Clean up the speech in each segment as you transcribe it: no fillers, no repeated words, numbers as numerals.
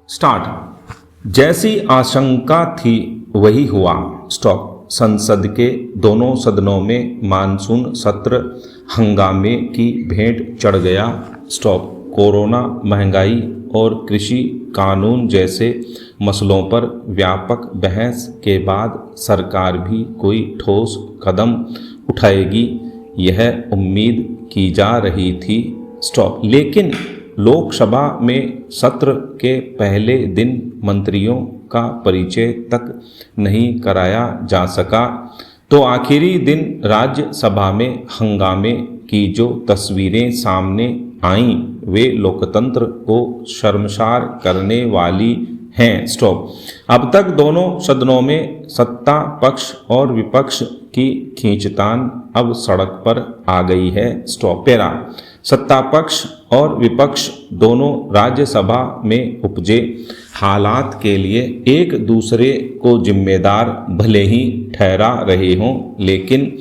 Start. जैसी आशंका थी वही हुआ। स्टॉप। संसद के दोनों सदनों में मानसून सत्र हंगामे की भेंट चढ़ गया। स्टॉप। कोरोना, महंगाई और कृषि कानून जैसे मसलों पर व्यापक बहस के बाद सरकार भी कोई ठोस कदम उठाएगी, यह उम्मीद की जा रही थी। स्टॉप। लेकिन लोकसभा में सत्र के पहले दिन मंत्रियों का परिचय तक नहीं कराया जा सका, तो आखिरी दिन राज्यसभा में हंगामे की जो तस्वीरें सामने आईं वे लोकतंत्र को शर्मसार करने वाली हैं। स्टॉप। अब तक दोनों सदनों में सत्ता पक्ष और विपक्ष की खींचतान अब सड़क पर आ गई है। स्टॉप। पैरा। सत्ता पक्ष और विपक्ष दोनों राज्यसभा में उपजे हालात के लिए एक दूसरे को जिम्मेदार भले ही ठहरा रहे हों, लेकिन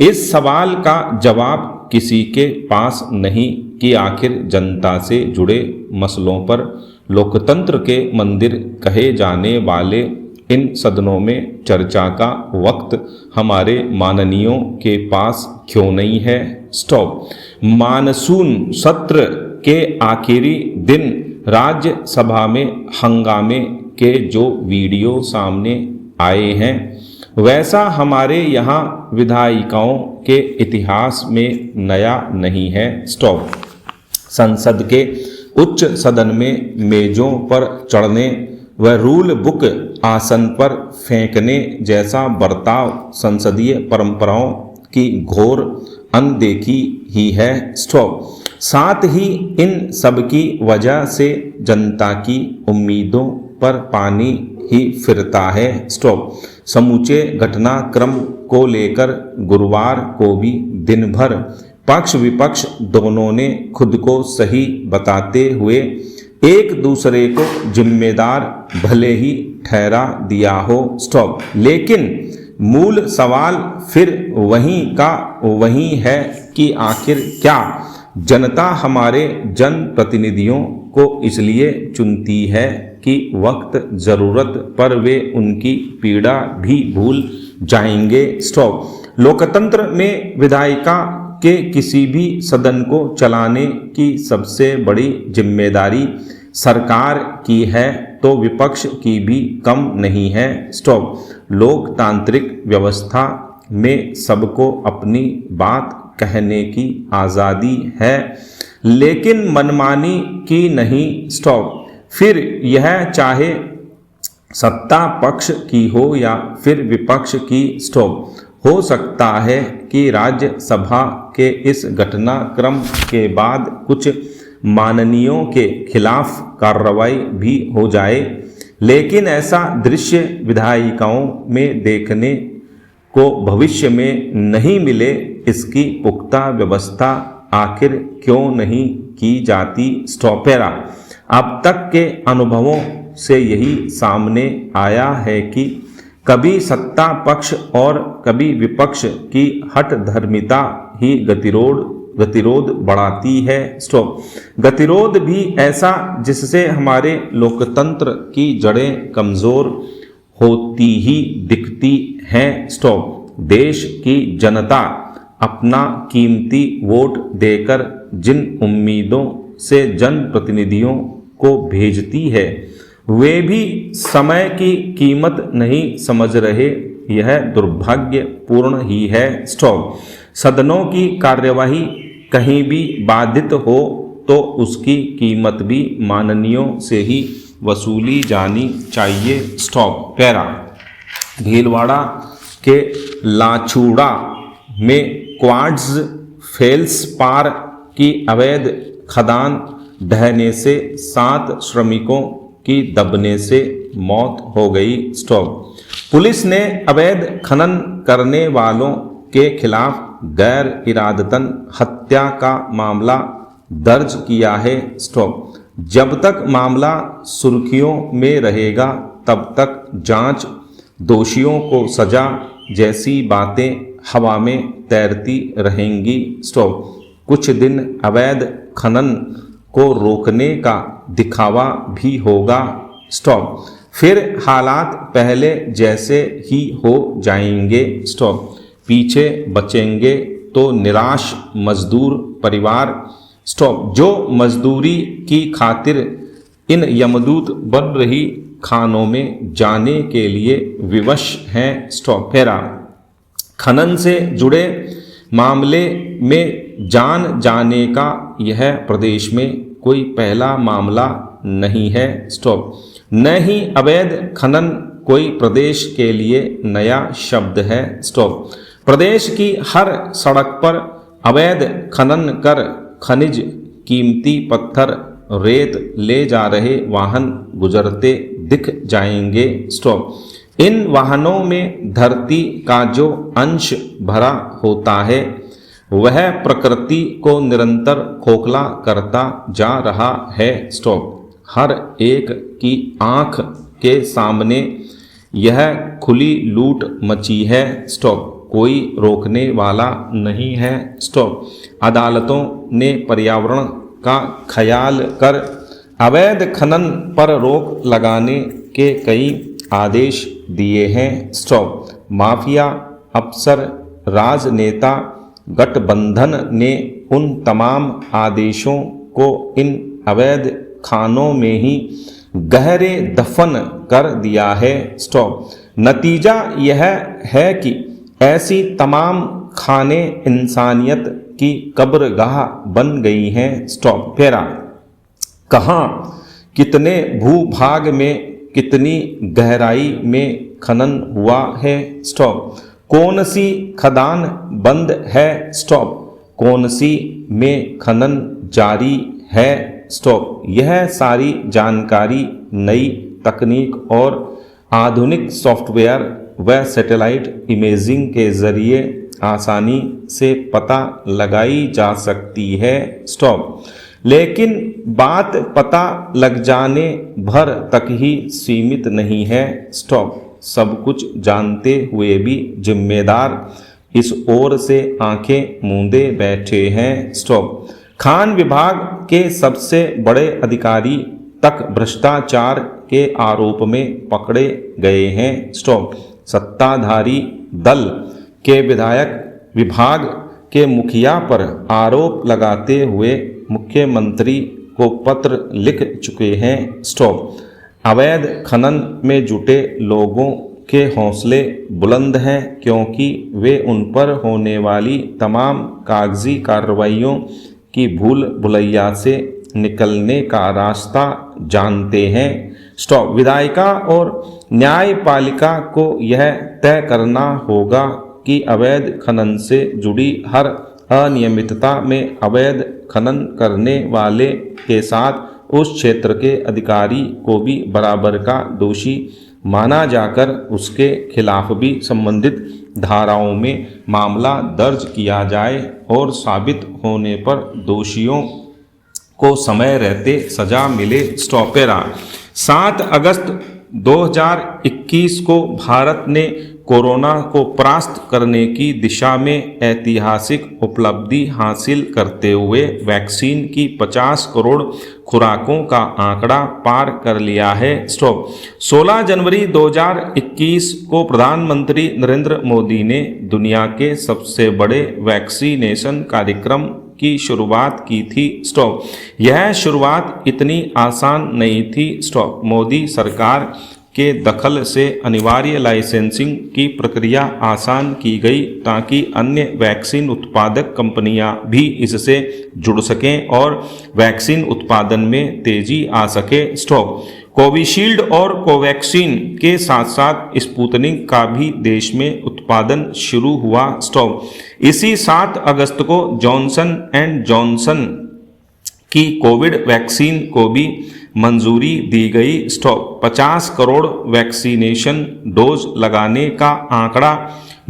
इस सवाल का जवाब किसी के पास नहीं कि आखिर जनता से जुड़े मसलों पर लोकतंत्र के मंदिर कहे जाने वाले इन सदनों में चर्चा का वक्त हमारे माननीयों के पास क्यों नहीं है। स्टॉप। मानसून सत्र के आखिरी दिन राज्यसभा में हंगामे के जो वीडियो सामने आए हैं वैसा हमारे यहाँ विधायिकाओं के इतिहास में नया नहीं है। स्टॉप। संसद के उच्च सदन में मेजों पर चढ़ने व रूल बुक आसन पर फेंकने जैसा बर्ताव संसदीय परंपराओं की घोर अनदेखी ही है। स्टॉप। साथ ही इन सब की वजह से जनता की उम्मीदों पर पानी ही फिरता है। स्टॉप। समूचे घटनाक्रम को लेकर गुरुवार को भी दिन भर पक्ष विपक्ष दोनों ने खुद को सही बताते हुए एक दूसरे को जिम्मेदार भले ही ठहरा दिया हो। स्टॉप। लेकिन मूल सवाल फिर वहीं का वहीं है कि आखिर क्या जनता हमारे जनप्रतिनिधियों को इसलिए चुनती है कि वक्त ज़रूरत पर वे उनकी पीड़ा भी भूल जाएंगे। स्टॉप। लोकतंत्र में विधायिका के किसी भी सदन को चलाने की सबसे बड़ी जिम्मेदारी सरकार की है तो विपक्ष की भी कम नहीं है। स्टॉप। लोकतांत्रिक व्यवस्था में सबको अपनी बात कहने की आज़ादी है, लेकिन मनमानी की नहीं। स्टॉप। फिर यह चाहे सत्ता पक्ष की हो या फिर विपक्ष की। स्टॉप। हो सकता है कि राज्यसभा के इस घटनाक्रम के बाद कुछ माननीयों के खिलाफ कार्रवाई भी हो जाए, लेकिन ऐसा दृश्य विधायिकाओं में देखने को भविष्य में नहीं मिले, इसकी पुख्ता व्यवस्था आखिर क्यों नहीं की जाती। स्टॉपेरा। अब तक के अनुभवों से यही सामने आया है कि कभी सत्ता पक्ष और कभी विपक्ष की हठधर्मिता ही गतिरोध बढ़ाती है। स्टॉप। गतिरोध भी ऐसा जिससे हमारे लोकतंत्र की जड़ें कमज़ोर होती ही दिखती हैं। स्टॉप। देश की जनता अपना कीमती वोट देकर जिन उम्मीदों से जनप्रतिनिधियों को भेजती है वे भी समय की कीमत नहीं समझ रहे, यह दुर्भाग्यपूर्ण ही है। स्टॉप। सदनों की कार्यवाही कहीं भी बाधित हो तो उसकी कीमत भी माननीयों से ही वसूली जानी चाहिए। स्टॉप। पैरा। भीलवाड़ा के लाछुड़ा में क्वार्ट्ज फेल्सपार की अवैध खदान ढहने से 7 श्रमिकों की दबने से मौत हो गई। स्टॉप। पुलिस ने अवैध खनन करने वालों के खिलाफ गैर इरादतन हत्या का मामला दर्ज किया है। स्टॉप। जब तक मामला सुर्खियों में रहेगा तब तक जांच, दोषियों को सजा जैसी बातें हवा में तैरती रहेंगी। स्टॉप। कुछ दिन अवैध खनन को रोकने का दिखावा भी होगा, स्टॉप। फिर हालात पहले जैसे ही हो जाएंगे, स्टॉप। पीछे बचेंगे तो निराश मजदूर परिवार, स्टॉप। जो मजदूरी की खातिर इन यमदूत बन रही खानों में जाने के लिए विवश हैं, स्टॉप। फेरा खनन से जुड़े मामले में जान जाने का यह प्रदेश में कोई पहला मामला नहीं है, स्टॉप। न ही अवैध खनन कोई प्रदेश के लिए नया शब्द है, स्टॉप। प्रदेश की हर सड़क पर अवैध खनन कर खनिज, कीमती पत्थर, रेत ले जा रहे वाहन गुजरते दिख जाएंगे, स्टॉप। इन वाहनों में धरती का जो अंश भरा होता है वह प्रकृति को निरंतर खोखला करता जा रहा है, स्टॉप। हर एक की आंख के सामने यह खुली लूट मची है, स्टॉप। कोई रोकने वाला नहीं है, स्टॉप। अदालतों ने पर्यावरण का ख्याल कर अवैध खनन पर रोक लगाने के कई आदेश दिए हैं, स्टॉप। माफिया अफसर राजनेता गठबंधन ने उन तमाम आदेशों को इन अवैध खानों में ही गहरे दफन कर दिया है, स्टॉप। नतीजा यह है कि ऐसी तमाम खाने इंसानियत की कब्रगाह बन गई हैं, स्टॉप। फेरा कहाँ कितने भूभाग में कितनी गहराई में खनन हुआ है, स्टॉप। कौन सी खदान बंद है, स्टॉप। कौन सी में खनन जारी है, स्टॉप। यह सारी जानकारी नई तकनीक और आधुनिक सॉफ्टवेयर व सैटेलाइट इमेजिंग के जरिए आसानी से पता लगाई जा सकती है, स्टॉप। लेकिन बात पता लग जाने भर तक ही सीमित नहीं है, स्टॉप। सब कुछ जानते हुए भी जिम्मेदार इस ओर से आंखें मूंदे बैठे हैं, स्टॉप। खान विभाग के सबसे बड़े अधिकारी तक भ्रष्टाचार के आरोप में पकड़े गए हैं, स्टॉप। सत्ताधारी दल के विधायक विभाग के मुखिया पर आरोप लगाते हुए मुख्यमंत्री को पत्र लिख चुके हैं, स्टॉप। अवैध खनन में जुटे लोगों के हौसले बुलंद हैं क्योंकि वे उन पर होने वाली तमाम कागजी कार्रवाइयों की भूल भुलैया से निकलने का रास्ता जानते हैं, स्टॉप। विधायिका और न्यायपालिका को यह तय करना होगा कि अवैध खनन से जुड़ी हर अनियमितता में अवैध खनन करने वाले के साथ उस क्षेत्र के अधिकारी को भी बराबर का दोषी माना जाकर उसके खिलाफ भी संबंधित धाराओं में मामला दर्ज किया जाए और साबित होने पर दोषियों को समय रहते सजा मिले, स्टॉप। 7 अगस्त 2021 को भारत ने कोरोना को परास्त करने की दिशा में ऐतिहासिक उपलब्धि हासिल करते हुए वैक्सीन की 50 करोड़ खुराकों का आंकड़ा पार कर लिया है, स्टॉप। 16 जनवरी 2021 को प्रधानमंत्री नरेंद्र मोदी ने दुनिया के सबसे बड़े वैक्सीनेशन कार्यक्रम की शुरुआत की थी, स्टॉप। यह शुरुआत इतनी आसान नहीं थी, स्टॉप। मोदी सरकार के दखल से अनिवार्य लाइसेंसिंग की प्रक्रिया आसान की गई ताकि अन्य वैक्सीन उत्पादक कंपनियां भी इससे जुड़ सकें और वैक्सीन उत्पादन में तेजी आ सके, स्टॉप। कोविशील्ड और कोवैक्सीन के साथ साथ स्पुतनिक का भी देश में उत्पादन शुरू हुआ, स्टॉप। इसी 7 अगस्त को जॉनसन एंड जॉनसन की कोविड वैक्सीन को भी मंजूरी दी गई, स्टॉप। 50 करोड़ वैक्सीनेशन डोज लगाने का आंकड़ा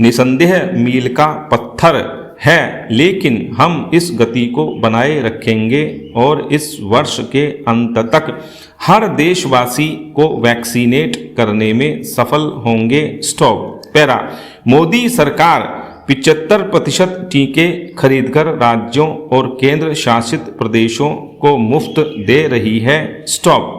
निसंदेह मील का पत्थर है, लेकिन हम इस गति को बनाए रखेंगे और इस वर्ष के अंत तक हर देशवासी को वैक्सीनेट करने में सफल होंगे, स्टॉप। पैरा मोदी सरकार 75% टीके खरीदकर राज्यों और केंद्र शासित प्रदेशों को मुफ्त दे रही है, स्टॉप।